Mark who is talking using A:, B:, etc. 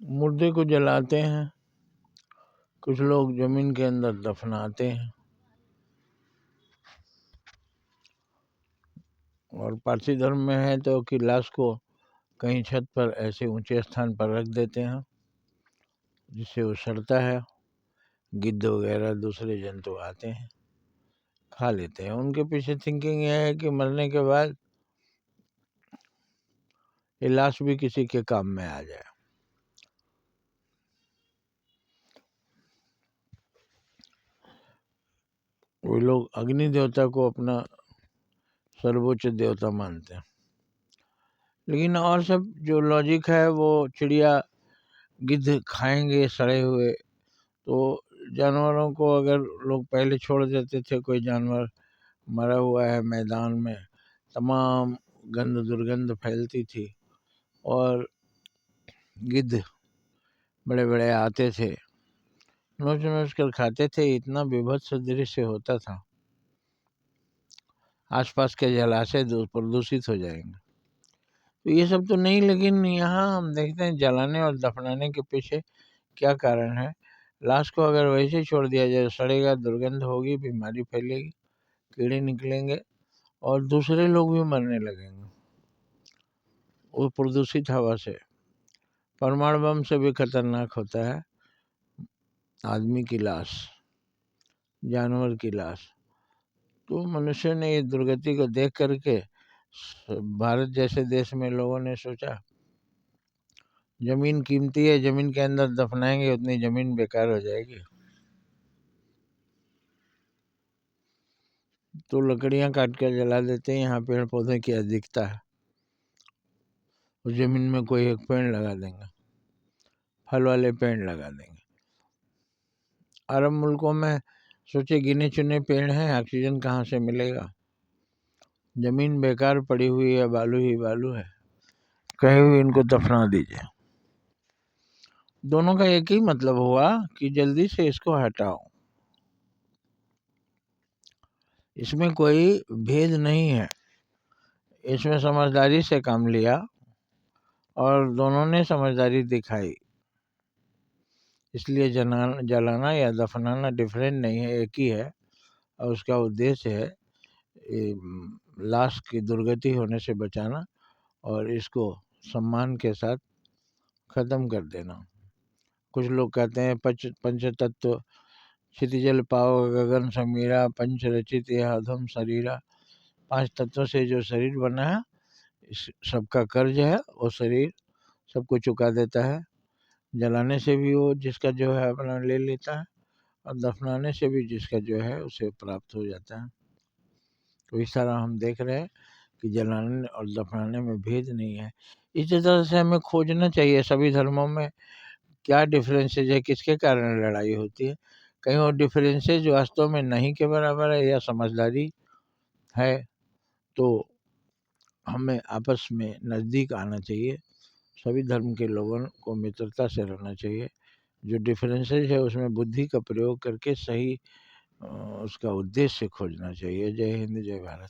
A: मुर्दे को जलाते हैं, कुछ लोग जमीन के अंदर दफनाते हैं। और पारसी धर्म में है तो कि लाश को कहीं छत पर ऐसे ऊंचे स्थान पर रख देते हैं जिससे वो सड़ता है। गिद्ध वगैरह दूसरे जंतु आते हैं, खा लेते हैं। उनके पीछे थिंकिंग यह है कि मरने के बाद ये लाश भी किसी के काम में आ जाए। वो लोग अग्नि देवता को अपना सर्वोच्च देवता मानते हैं। लेकिन और सब जो लॉजिक है वो चिड़िया गिद्ध खाएंगे सड़े हुए, तो जानवरों को अगर लोग पहले छोड़ देते थे, कोई जानवर मरा हुआ है मैदान में, तमाम गंध दुर्गंध फैलती थी और गिद्ध बड़े बड़े आते थे, नोच नोच कर खाते थे। इतना बीभत्स दृश्य होता था, आसपास के जलाशय प्रदूषित हो जाएंगे। तो ये सब तो नहीं, लेकिन यहाँ हम देखते हैं जलाने और दफनाने के पीछे क्या कारण है। लाश को अगर वैसे ही छोड़ दिया जाए, सड़ेगा, दुर्गंध होगी, बीमारी फैलेगी, कीड़े निकलेंगे और दूसरे लोग भी मरने लगेंगे वो प्रदूषित हवा से। परमाणु बम से भी खतरनाक होता है आदमी की लाश, जानवर की लाश। तो मनुष्य ने ये दुर्गति को देख करके भारत जैसे देश में लोगों ने सोचा जमीन कीमती है, जमीन के अंदर दफनाएंगे उतनी जमीन बेकार हो जाएगी, तो लकड़ियां काट कर जला देते हैं। यहाँ पेड़ पौधे की अधिकता है, उस जमीन में कोई एक पेड़ लगा देंगे, फल वाले पेड़ लगा देंगे। अरब मुल्कों में सोचे गिने चुने पेड़ हैं, ऑक्सीजन कहाँ से मिलेगा। जमीन बेकार पड़ी हुई है, बालू ही बालू है, कहीं भी इनको दफना दीजिए। दोनों का एक ही मतलब हुआ कि जल्दी से इसको हटाओ। इसमें कोई भेद नहीं है, इसमें समझदारी से काम लिया और दोनों ने समझदारी दिखाई। इसलिए जलाना या दफनाना डिफरेंट नहीं है, एक ही है। और उसका उद्देश्य है लाश की दुर्गति होने से बचाना और इसको सम्मान के साथ ख़त्म कर देना। कुछ लोग कहते हैं पंच तत्व क्षितिजल पाव गगन समीरा, पंच रचित यह अधम शरीरा। 5 तत्वों से जो शरीर बना है, इस सबका कर्ज है, वो शरीर सबको चुका देता है। जलाने से भी वो जिसका जो है अपना ले लेता है और दफनाने से भी जिसका जो है उसे प्राप्त हो जाता है। तो इस तरह हम देख रहे हैं कि जलाने और दफनाने में भेद नहीं है। इसी तरह से हमें खोजना चाहिए सभी धर्मों में क्या डिफरेंसेज है, किसके कारण लड़ाई होती है। कहीं वो डिफरेंसेज वास्तव में नहीं के बराबर है या समझदारी है, तो हमें आपस में नज़दीक आना चाहिए। सभी धर्म के लोगों को मित्रता से रहना चाहिए। जो डिफरेंसेज है उसमें बुद्धि का प्रयोग करके सही उसका उद्देश्य खोजना चाहिए। जय हिंद, जय भारत।